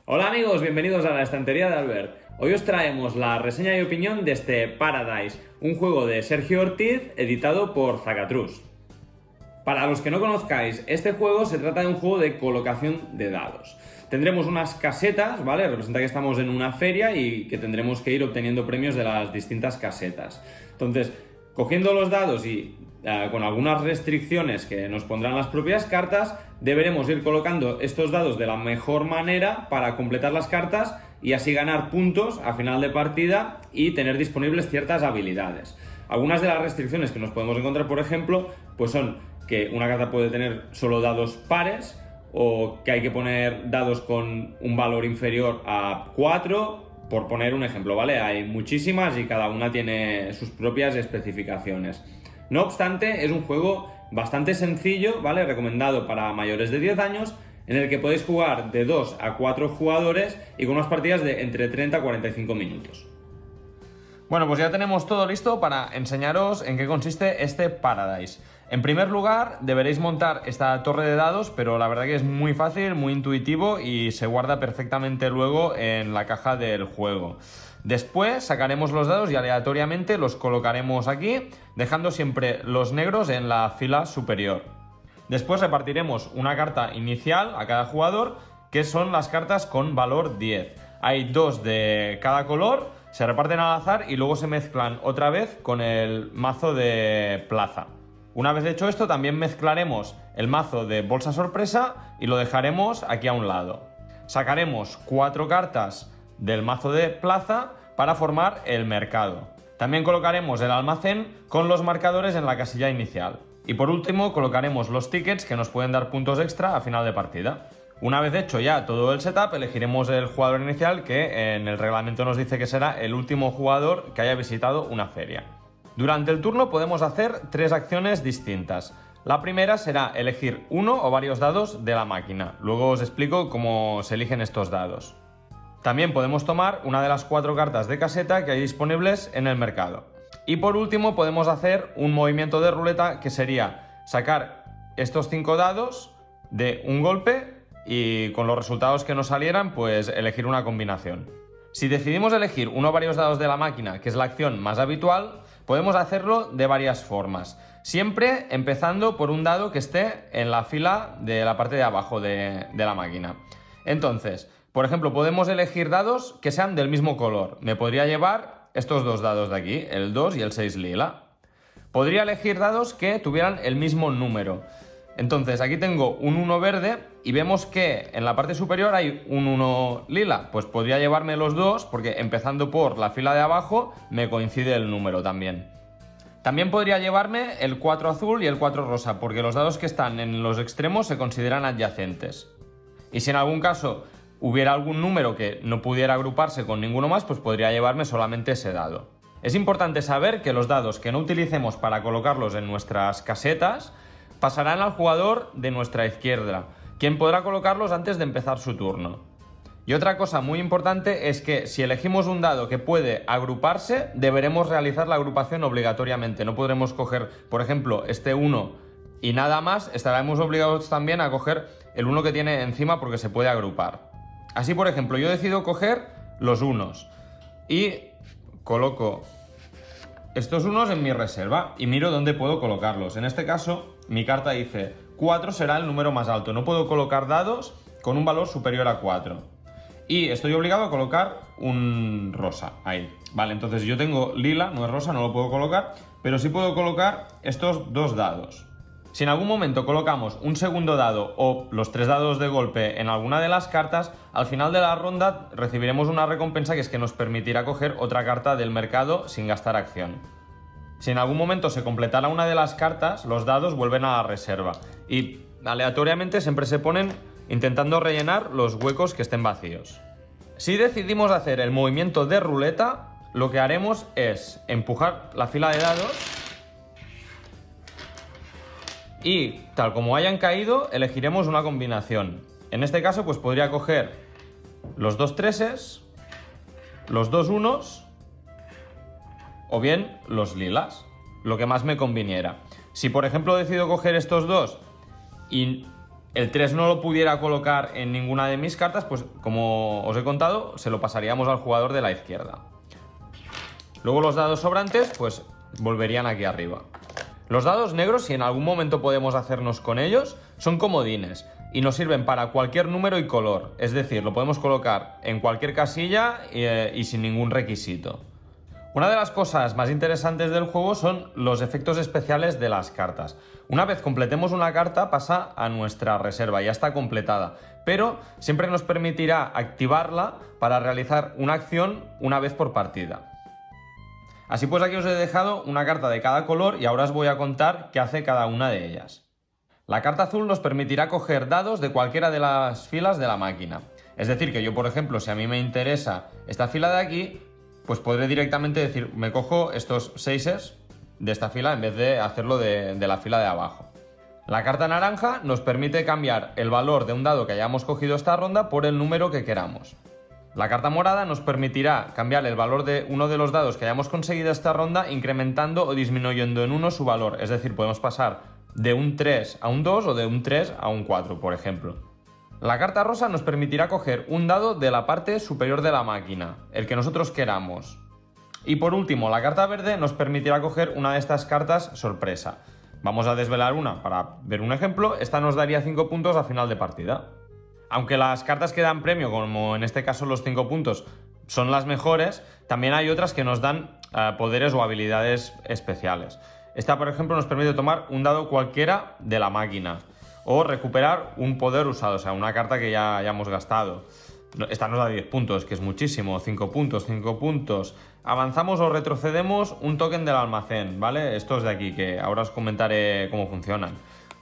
Hola amigos, bienvenidos a la estantería de Albert. Hoy os traemos la reseña y opinión de este Paradise, un juego de Sergio Ortiz editado por Zacatrus. Para los que no conozcáis, este juego se trata de un juego de colocación de dados. Tendremos unas casetas, ¿vale? Representa que estamos en una feria y que tendremos que ir obteniendo premios de las distintas casetas. Entonces, cogiendo los dados y con algunas restricciones que nos pondrán las propias cartas, deberemos ir colocando estos dados de la mejor manera para completar las cartas y así ganar puntos a final de partida y tener disponibles ciertas habilidades. Algunas de las restricciones que nos podemos encontrar, por ejemplo, pues son que una carta puede tener solo dados pares o que hay que poner dados con un valor inferior a 4, por poner un ejemplo, ¿vale? Hay muchísimas y cada una tiene sus propias especificaciones. No obstante, es un juego bastante sencillo, ¿vale? Recomendado para mayores de 10 años, en el que podéis jugar de 2 a 4 jugadores y con unas partidas de entre 30 a 45 minutos. Bueno, pues ya tenemos todo listo para enseñaros en qué consiste este Paradise. En primer lugar, deberéis montar esta torre de dados, pero la verdad que es muy fácil, muy intuitivo y se guarda perfectamente luego en la caja del juego. Después sacaremos los dados y aleatoriamente los colocaremos aquí, dejando siempre los negros en la fila superior. Después repartiremos una carta inicial a cada jugador, que son las cartas con valor 10. Hay 2 de cada color, se reparten al azar y luego se mezclan otra vez con el mazo de plaza. Una vez hecho esto, también mezclaremos el mazo de bolsa sorpresa y lo dejaremos aquí a un lado. Sacaremos 4 cartas del mazo de plaza para formar el mercado. También colocaremos el almacén con los marcadores en la casilla inicial. Y por último colocaremos los tickets que nos pueden dar puntos extra a final de partida. Una vez hecho ya todo el setup, elegiremos el jugador inicial, que en el reglamento nos dice que será el último jugador que haya visitado una feria. Durante el turno podemos hacer 3 acciones distintas. La primera será elegir uno o varios dados de la máquina. Luego os explico cómo se eligen estos dados. También podemos tomar una de las 4 cartas de caseta que hay disponibles en el mercado. Y por último podemos hacer un movimiento de ruleta, que sería sacar estos 5 dados de un golpe y con los resultados que nos salieran, pues elegir una combinación. Si decidimos elegir uno o varios dados de la máquina, que es la acción más habitual, podemos hacerlo de varias formas. Siempre empezando por un dado que esté en la fila de la parte de abajo de la máquina. Entonces, por ejemplo, podemos elegir dados que sean del mismo color. Me podría llevar estos 2 dados de aquí, el 2 y el 6 lila. Podría elegir dados que tuvieran el mismo número. Entonces, aquí tengo un 1 verde y vemos que en la parte superior hay un 1 lila. Pues podría llevarme los 2 porque empezando por la fila de abajo me coincide el número también. También podría llevarme el 4 azul y el 4 rosa, porque los dados que están en los extremos se consideran adyacentes. Y si en algún caso hubiera algún número que no pudiera agruparse con ninguno más, pues podría llevarme solamente ese dado. Es importante saber que los dados que no utilicemos para colocarlos en nuestras casetas pasarán al jugador de nuestra izquierda, quien podrá colocarlos antes de empezar su turno. Y otra cosa muy importante es que si elegimos un dado que puede agruparse, deberemos realizar la agrupación obligatoriamente. No podremos coger, por ejemplo, este 1 y nada más, estaremos obligados también a coger el 1 que tiene encima porque se puede agrupar. Así, por ejemplo, yo decido coger los unos y coloco estos unos en mi reserva y miro dónde puedo colocarlos. En este caso, mi carta dice 4 será el número más alto. No puedo colocar dados con un valor superior a 4. Y estoy obligado a colocar un rosa ahí. Vale, entonces yo tengo lila, no es rosa, no lo puedo colocar, pero sí puedo colocar estos 2 dados. Si en algún momento colocamos un segundo dado o los 3 dados de golpe en alguna de las cartas, al final de la ronda recibiremos una recompensa, que es que nos permitirá coger otra carta del mercado sin gastar acción. Si en algún momento se completara una de las cartas, los dados vuelven a la reserva y aleatoriamente siempre se ponen intentando rellenar los huecos que estén vacíos. Si decidimos hacer el movimiento de ruleta, lo que haremos es empujar la fila de dados y, tal como hayan caído, elegiremos una combinación. En este caso, pues podría coger los 2 treses, los 2 unos o bien los lilas, lo que más me conviniera. Si por ejemplo decido coger estos dos y el 3 no lo pudiera colocar en ninguna de mis cartas, pues como os he contado, se lo pasaríamos al jugador de la izquierda. Luego los dados sobrantes, pues volverían aquí arriba. Los dados negros, si en algún momento podemos hacernos con ellos, son comodines y nos sirven para cualquier número y color. Es decir, lo podemos colocar en cualquier casilla y sin ningún requisito. Una de las cosas más interesantes del juego son los efectos especiales de las cartas. Una vez completemos una carta pasa a nuestra reserva, ya está completada, pero siempre nos permitirá activarla para realizar una acción una vez por partida. Así pues, aquí os he dejado una carta de cada color y ahora os voy a contar qué hace cada una de ellas. La carta azul nos permitirá coger dados de cualquiera de las filas de la máquina. Es decir, que yo, por ejemplo, si a mí me interesa esta fila de aquí, pues podré directamente decir, me cojo estos 6 de esta fila en vez de hacerlo de la fila de abajo. La carta naranja nos permite cambiar el valor de un dado que hayamos cogido esta ronda por el número que queramos. La carta morada nos permitirá cambiar el valor de uno de los dados que hayamos conseguido esta ronda incrementando o disminuyendo en 1 su valor. Es decir, podemos pasar de un 3 a un 2 o de un 3 a un 4, por ejemplo. La carta rosa nos permitirá coger un dado de la parte superior de la máquina, el que nosotros queramos. Y por último, la carta verde nos permitirá coger una de estas cartas sorpresa. Vamos a desvelar una para ver un ejemplo. Esta nos daría 5 puntos a final de partida. Aunque las cartas que dan premio, como en este caso los 5 puntos, son las mejores, también hay otras que nos dan poderes o habilidades especiales. Esta, por ejemplo, nos permite tomar un dado cualquiera de la máquina o recuperar un poder usado, o sea, una carta que ya hayamos gastado. Esta nos da 10 puntos, que es muchísimo. 5 puntos, 5 puntos. Avanzamos o retrocedemos un token del almacén, ¿vale? Estos de aquí, que ahora os comentaré cómo funcionan.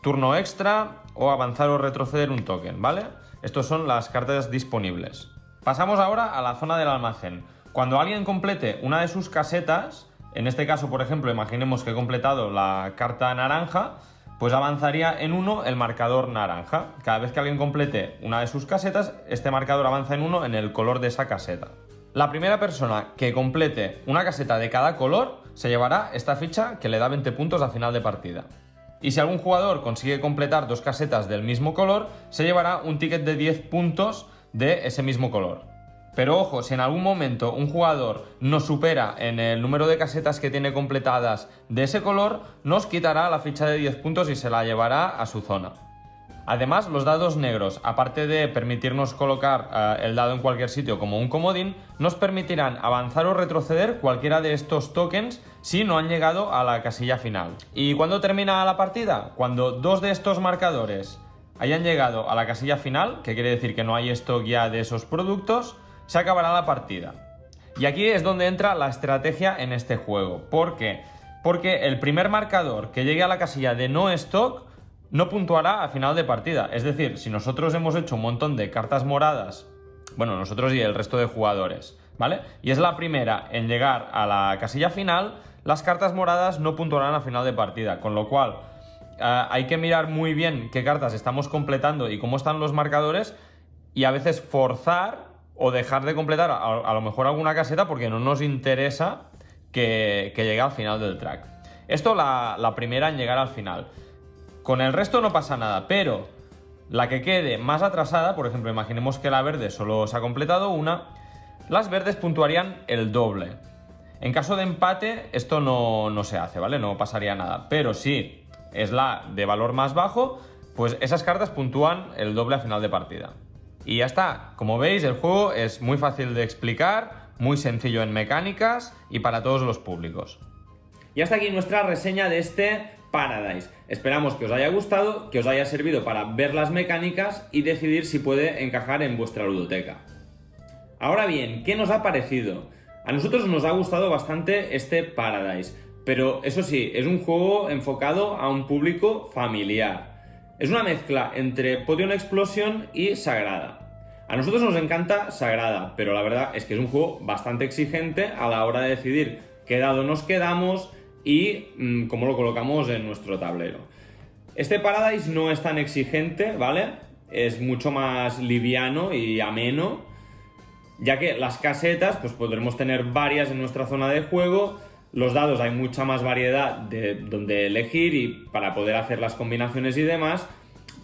Turno extra o avanzar o retroceder un token, ¿vale? Estas son las cartas disponibles. Pasamos ahora a la zona del almacén. Cuando alguien complete una de sus casetas, en este caso, por ejemplo, imaginemos que he completado la carta naranja, pues avanzaría en 1 el marcador naranja. Cada vez que alguien complete una de sus casetas, este marcador avanza en 1 en el color de esa caseta. La primera persona que complete una caseta de cada color se llevará esta ficha que le da 20 puntos a final de partida. Y si algún jugador consigue completar 2 casetas del mismo color, se llevará un ticket de 10 puntos de ese mismo color. Pero ojo, si en algún momento un jugador nos supera en el número de casetas que tiene completadas de ese color, nos quitará la ficha de 10 puntos y se la llevará a su zona. Además, los dados negros, aparte de permitirnos colocar el dado en cualquier sitio como un comodín, nos permitirán avanzar o retroceder cualquiera de estos tokens si no han llegado a la casilla final. ¿Y cuándo termina la partida? Cuando 2 de estos marcadores hayan llegado a la casilla final, que quiere decir que no hay stock ya de esos productos, se acabará la partida. Y aquí es donde entra la estrategia en este juego. ¿Por qué? Porque el primer marcador que llegue a la casilla de no stock no puntuará a final de partida. Es decir, si nosotros hemos hecho un montón de cartas moradas, bueno, nosotros y el resto de jugadores, ¿vale? Y es la primera en llegar a la casilla final, las cartas moradas no puntuarán a final de partida. Con lo cual, hay que mirar muy bien qué cartas estamos completando y cómo están los marcadores, y a veces forzar o dejar de completar a lo mejor alguna caseta porque no nos interesa que llegue al final del track. Esto la primera en llegar al final. Con el resto no pasa nada, pero la que quede más atrasada, por ejemplo, imaginemos que la verde solo se ha completado una, las verdes puntuarían el doble. En caso de empate esto no se hace, ¿vale? No pasaría nada, pero si es la de valor más bajo, pues esas cartas puntúan el doble a final de partida. Y ya está. Como veis, el juego es muy fácil de explicar, muy sencillo en mecánicas y para todos los públicos. Y hasta aquí nuestra reseña de este Paradise. Esperamos que os haya gustado, que os haya servido para ver las mecánicas y decidir si puede encajar en vuestra ludoteca. Ahora bien, ¿qué nos ha parecido? A nosotros nos ha gustado bastante este Paradise, pero eso sí, es un juego enfocado a un público familiar. Es una mezcla entre Potion Explosion y Sagrada. A nosotros nos encanta Sagrada, pero la verdad es que es un juego bastante exigente a la hora de decidir qué dado nos quedamos y cómo lo colocamos en nuestro tablero. Este Paradise no es tan exigente, ¿vale? Es mucho más liviano y ameno, ya que las casetas pues podremos tener varias en nuestra zona de juego, los dados hay mucha más variedad de donde elegir y para poder hacer las combinaciones y demás.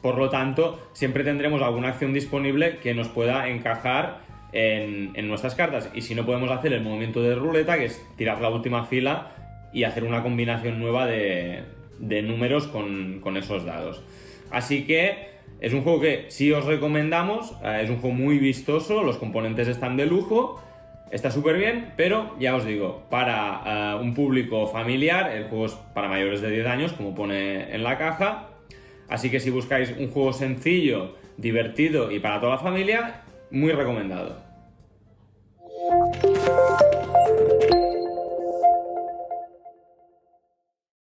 Por lo tanto, siempre tendremos alguna acción disponible que nos pueda encajar en nuestras cartas. Y si no, podemos hacer el movimiento de ruleta, que es tirar la última fila y hacer una combinación nueva de números con esos dados. Así que es un juego que sí os recomendamos, es un juego muy vistoso, los componentes están de lujo, está súper bien, pero ya os digo, para un público familiar, el juego es para mayores de 10 años, como pone en la caja. Así que si buscáis un juego sencillo, divertido y para toda la familia, muy recomendado.